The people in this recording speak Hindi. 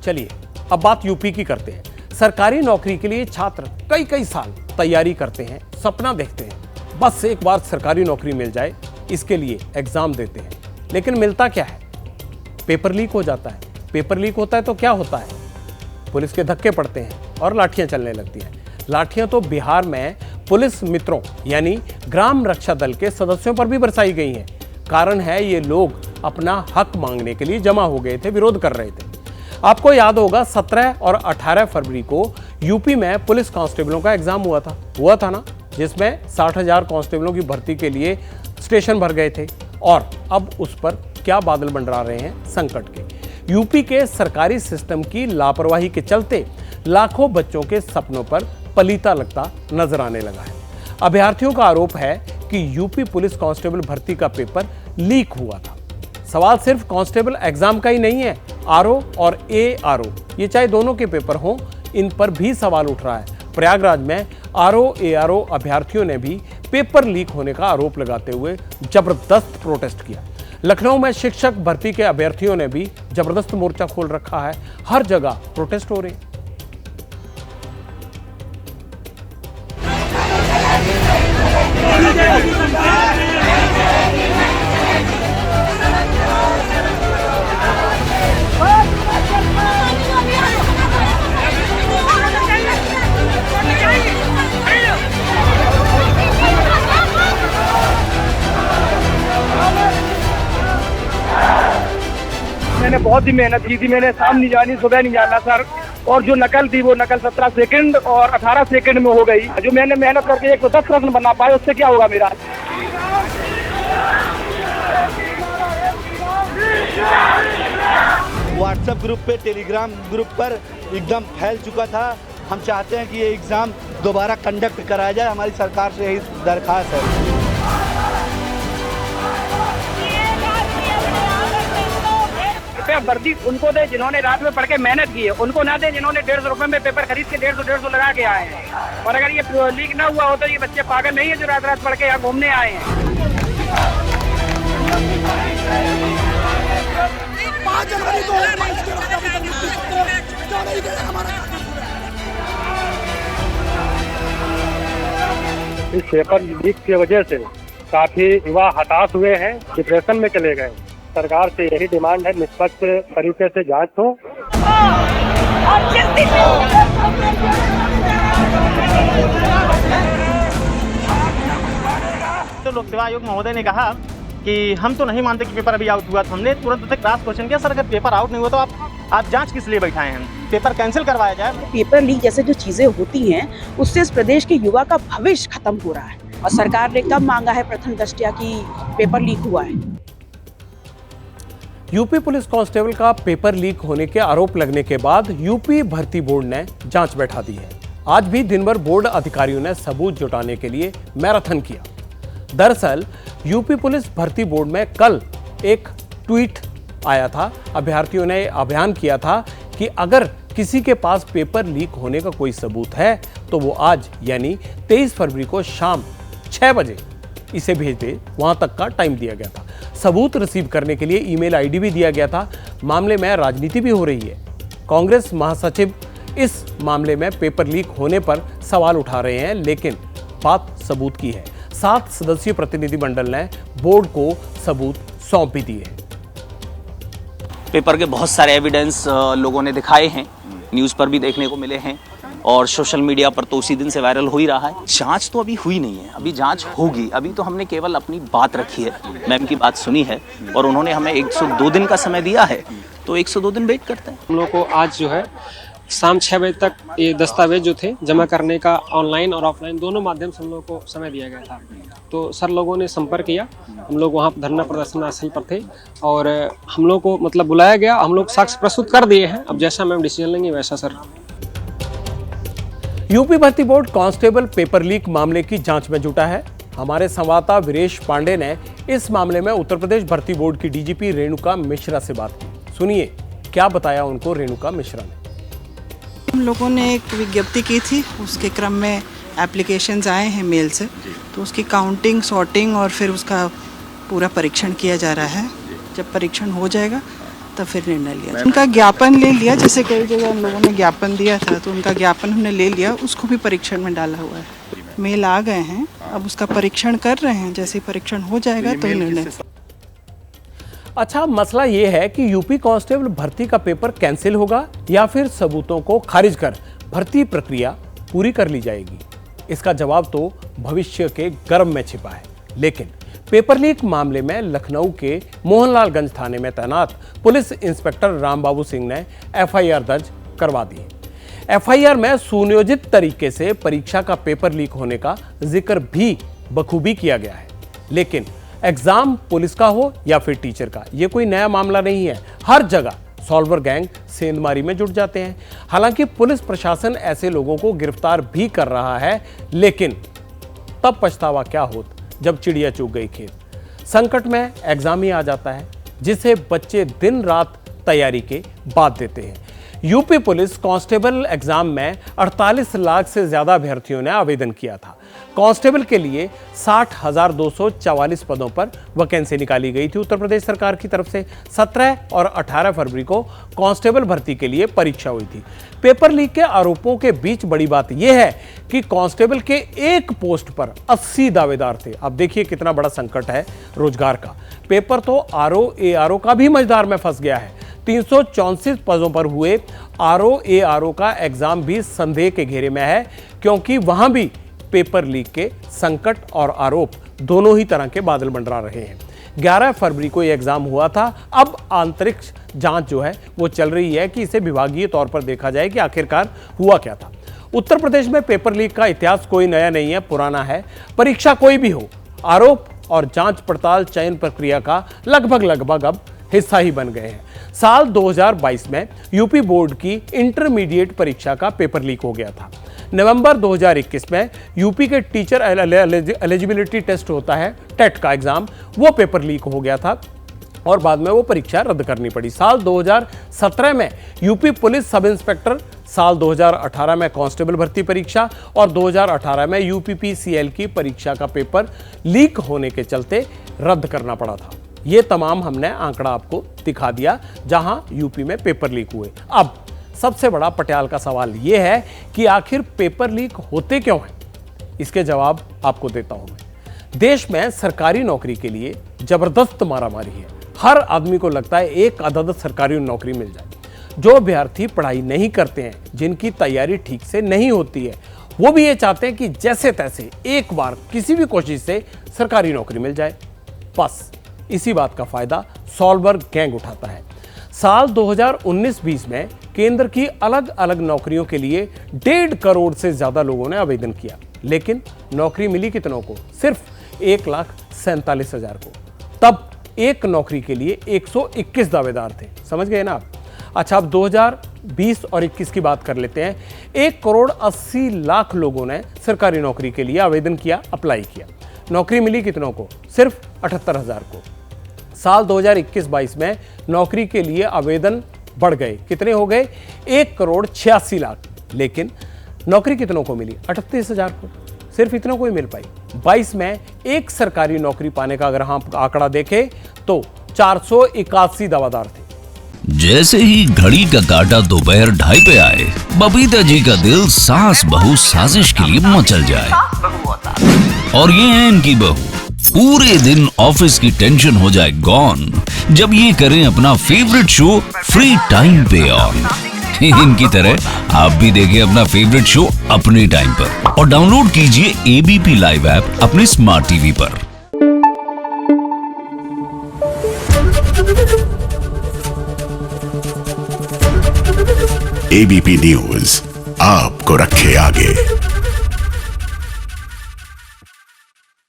चलिए अब बात यूपी की करते हैं। सरकारी नौकरी के लिए छात्र कई कई साल तैयारी करते हैं, सपना देखते हैं, बस एक बार सरकारी नौकरी मिल जाए, इसके लिए एग्जाम देते हैं। लेकिन मिलता क्या है? पेपर लीक हो जाता है। पेपर लीक होता है तो क्या होता है? पुलिस के धक्के पड़ते हैं और लाठियां चलने लगती हैं। लाठियां तो बिहार में पुलिस मित्रों यानी ग्राम रक्षा दल के सदस्यों पर भी बरसाई गई हैं। कारण है ये लोग अपना हक मांगने के लिए जमा हो गए थे, विरोध कर रहे थे। आपको याद होगा 17 और 18 फरवरी को यूपी में पुलिस कांस्टेबलों का एग्जाम हुआ था ना, जिसमें 60,000 कांस्टेबलों की भर्ती के लिए स्टेशन भर गए थे। और अब उस पर क्या बादल मंडरा रहे हैं संकट के। यूपी के सरकारी सिस्टम की लापरवाही के चलते लाखों बच्चों के सपनों पर पलीता लगता नजर आने लगा है। अभ्यर्थियों का आरोप है कि यूपी पुलिस कांस्टेबल भर्ती का पेपर लीक हुआ था। सवाल सिर्फ कांस्टेबल एग्जाम का ही नहीं है, आरओ और एआरओ, ये चाहे दोनों के पेपर हों, इन पर भी सवाल उठ रहा है। प्रयागराज में आरओ एआरओ अभ्यर्थियों ने भी पेपर लीक होने का आरोप लगाते हुए जबरदस्त प्रोटेस्ट किया। लखनऊ में शिक्षक भर्ती के अभ्यर्थियों ने भी जबरदस्त मोर्चा खोल रखा है। हर जगह प्रोटेस्ट हो रहे हैं। मैंने बहुत ही मेहनत की थी। मैंने शाम नहीं जानी, सुबह नहीं जाना सर। और जो नकल थी वो नकल 17 सेकंड और 18 सेकंड में हो गई। जो मैंने मेहनत करके 110 प्रश्न बना पाए, उससे क्या होगा मेरा? व्हाट्सएप ग्रुप पे, टेलीग्राम ग्रुप पर एकदम फैल चुका था। हम चाहते हैं कि ये एग्ज़ाम दोबारा कंडक्ट कराया जाए। हमारी सरकार से यही दरख्वास्त है। वर्दी उनको दे जिन्होंने रात में पढ़ के मेहनत की है, उनको ना दे जिन्होंने 150 रुपए में पेपर खरीद के 150 लगा के आए हैं। और अगर ये लीक ना हुआ हो तो ये बच्चे पागल नहीं है जो रात रात पढ़ के यहाँ घूमने आए हैं। 5 जनवरी को इस पेपर लीक की वजह से काफी युवा हताश हुए हैं, डिप्रेशन में चले गए। सरकार से यही डिमांड है, निष्पक्ष तरीके से जांच हो। तो लोक सेवा आयोग महोदय ने कहा कि हम तो नहीं मानते कि पेपर अभी आउट हुआ। तो हमने तुरंत क्रॉस क्वेश्चन किया, सर अगर पेपर आउट नहीं हुआ तो आप जांच किस लिए बैठाए हैं? पेपर कैंसिल करवाया जाए। पेपर लीक जैसे जो चीजें होती हैं उससे इस प्रदेश के युवा का भविष्य खत्म हो रहा है। और सरकार ने कब मांगा है प्रथम दृष्टया कि पेपर लीक हुआ है? यूपी पुलिस कांस्टेबल का पेपर लीक होने के आरोप लगने के बाद यूपी भर्ती बोर्ड ने जांच बैठा दी है। आज भी दिन भर बोर्ड अधिकारियों ने सबूत जुटाने के लिए मैराथन किया। दरअसल यूपी पुलिस भर्ती बोर्ड में कल एक ट्वीट आया था। अभ्यर्थियों ने अभियान किया था कि अगर किसी के पास पेपर लीक होने का कोई सबूत है तो वो आज यानी 23 फरवरी को शाम 6 बजे इसे भेज दे। वहां तक का टाइम दिया गया था। सबूत रिसीव करने के लिए ईमेल आईडी भी दिया गया था। मामले में राजनीति भी हो रही है। कांग्रेस महासचिव इस मामले में पेपर लीक होने पर सवाल उठा रहे हैं, लेकिन बात सबूत की है। 7 सदस्यीय प्रतिनिधिमंडल ने बोर्ड को सबूत सौंप भी दिए। पेपर के बहुत सारे एविडेंस लोगों ने दिखाए हैं, न्यूज़ पर भी देखने को मिले हैं और सोशल मीडिया पर तो उसी दिन से वायरल हो ही रहा है। जांच तो अभी हुई नहीं है, अभी जांच होगी। अभी तो हमने केवल अपनी बात रखी है, मैम की बात सुनी है और उन्होंने हमें 102 दिन का समय दिया है, तो 102 दिन वेट करते हैं। हम लोग को आज जो है शाम 6 बजे तक ये दस्तावेज जो थे जमा करने का ऑनलाइन और ऑफलाइन दोनों माध्यम से हम लोग को समय दिया गया था। तो सर लोगों ने संपर्क किया, हम लोग वहाँ धरना प्रदर्शन स्थल पर थे और हम लोग को मतलब बुलाया गया। हम लोग साक्ष्य प्रस्तुत कर दिए हैं, अब जैसा मैम डिसीजन लेंगे वैसा सर। यूपी भर्ती बोर्ड कांस्टेबल पेपर लीक मामले की जांच में जुटा है। हमारे संवाददाता वीरेश पांडे ने इस मामले में उत्तर प्रदेश भर्ती बोर्ड की डीजीपी रेणुका मिश्रा से बात की। सुनिए क्या बताया उनको रेणुका मिश्रा ने। हम लोगों ने एक विज्ञप्ति की थी, उसके क्रम में एप्लीकेशंस आए हैं मेल से, तो उसकी काउंटिंग, सॉर्टिंग और फिर उसका पूरा परीक्षण किया जा रहा है। जब परीक्षण हो जाएगा तब फिर निर्णय लिया। उनका ज्ञापन ले लिया, जैसे कई जगह उन लोगों ने ज्ञापन दिया था, तो उनका ज्ञापन हमने ले लिया, उसको भी परीक्षण में डाला हुआ है। मेल आ गए हैं, अब उसका परीक्षण कर रहे हैं, जैसे परीक्षण हो जाएगा तो निर्णय। अच्छा, मसला ये है कि यूपी कांस्टेबल भर्ती का पेपर कैंसिल होगा या फिर सबूतों को खारिज कर भर्ती प्रक्रिया पूरी कर ली जाएगी। इसका जवाब तो भविष्य के गर्भ में छिपा है। लेकिन पेपर लीक मामले में लखनऊ के मोहनलालगंज थाने में तैनात पुलिस इंस्पेक्टर रामबाबू सिंह ने एफआईआर दर्ज करवा दी है। एफआईआर में सुनियोजित तरीके से परीक्षा का पेपर लीक होने का जिक्र भी बखूबी किया गया है। लेकिन एग्जाम पुलिस का हो या फिर टीचर का, यह कोई नया मामला नहीं है। हर जगह सॉल्वर गैंग सेंधमारी में जुट जाते हैं। हालांकि पुलिस प्रशासन ऐसे लोगों को गिरफ्तार भी कर रहा है, लेकिन तब पछतावा क्या होता जब चिड़िया चुग गई खेत। संकट में एग्जाम ही आ जाता है, जिसे बच्चे दिन रात तैयारी के बाद देते हैं। यूपी पुलिस कांस्टेबल एग्जाम में 48 लाख से ज्यादा अभ्यर्थियों ने आवेदन किया था। कांस्टेबल के लिए 60,244 पदों पर वैकेंसी निकाली गई थी उत्तर प्रदेश सरकार की तरफ से। 17 और 18 फरवरी को कांस्टेबल भर्ती के लिए परीक्षा हुई थी। पेपर लीक के आरोपों के बीच बड़ी बात यह है कि कांस्टेबल के एक पोस्ट पर 80 दावेदार थे। अब देखिए कितना बड़ा संकट है रोजगार का। पेपर तो आरओ एआरओ का भी मझधार में फंस गया है। 334 पदों पर हुए आरओ एआरओ का एग्जाम भी संदेह के घेरे में है, क्योंकि वहां भी पेपर लीक के संकट और आरोप दोनों ही तरह के बादल मंडरा रहे हैं। 11 फरवरी को यह एग्जाम हुआ था। अब आंतरिक जांच जो है वो चल रही है कि इसे विभागीय तौर पर देखा जाए कि आखिरकार हुआ क्या था। उत्तर प्रदेश में पेपर लीक का इतिहास कोई नया नहीं है, पुराना है। परीक्षा कोई भी हो, आरोप और जांच पड़ताल चयन प्रक्रिया का लगभग अब हिस्सा ही बन गए हैं। साल 2022 में यूपी बोर्ड की इंटरमीडिएट परीक्षा का पेपर लीक हो गया था। नवंबर 2021 में यूपी के टीचर एलिजिबिलिटी टेस्ट होता है, टेट का एग्जाम, वो पेपर लीक हो गया था और बाद में वो परीक्षा रद्द करनी पड़ी। साल 2017 में यूपी पुलिस सब इंस्पेक्टर, साल 2018 में कांस्टेबल भर्ती परीक्षा और 2018 में यूपीपीसीएल की परीक्षा का पेपर लीक होने के चलते रद्द करना पड़ा था। ये तमाम हमने आंकड़ा आपको दिखा दिया जहां यूपी में पेपर लीक हुए। अब सबसे बड़ा पटियाल का सवाल यह है कि आखिर पेपर लीक होते क्यों हैं? इसके जवाब आपको देता हूं मैं। देश में सरकारी नौकरी के लिए जबरदस्त मारामारी है। हर आदमी को लगता है एक अदद सरकारी नौकरी मिल जाए। जो अभ्यर्थी पढ़ाई नहीं करते हैं, जिनकी तैयारी ठीक से नहीं होती है, वो भी ये चाहते हैं कि जैसे तैसे एक बार किसी भी कोशिश से सरकारी नौकरी मिल जाए। बस इसी बात का फायदा सॉल्वर गैंग उठाता है। साल 2019-20 में केंद्र की अलग अलग नौकरियों के लिए 1.5 करोड़ से ज्यादा लोगों ने आवेदन किया, लेकिन नौकरी मिली कितनों को? सिर्फ 1,47,000 को। तब एक नौकरी के लिए 121 दावेदार थे। समझ गए ना आप? अच्छा, अब 2020 और 21 की बात कर लेते हैं। 1,80,00,000 लोगों ने सरकारी नौकरी के लिए आवेदन किया, अप्लाई किया। नौकरी मिली कितनों को? सिर्फ 78,000 को। साल 2021-22 में नौकरी के लिए आवेदन बढ़ गए। कितने हो गए? 1,86,00,000, लेकिन नौकरी कितनों को मिली? 38,000 को। सिर्फ इतनों को ही मिल पाई। 22 में एक सरकारी नौकरी पाने का अगर हम आंकड़ा देखें तो 481 दावेदार थे। जैसे ही घड़ी का काटा दोपहर 2:30 पे आए, बबीता जी का दिल सास बहू साजिश के लिए मचल जाए। और ये है इनकी बहू, पूरे दिन ऑफिस की टेंशन हो जाए गॉन जब ये करें अपना फेवरेट शो फ्री टाइम पे ऑन। इनकी तरह आप भी देखें अपना फेवरेट शो अपने टाइम पर और डाउनलोड कीजिए एबीपी लाइव ऐप अपने स्मार्ट टीवी पर। एबीपी न्यूज आपको रखे आगे।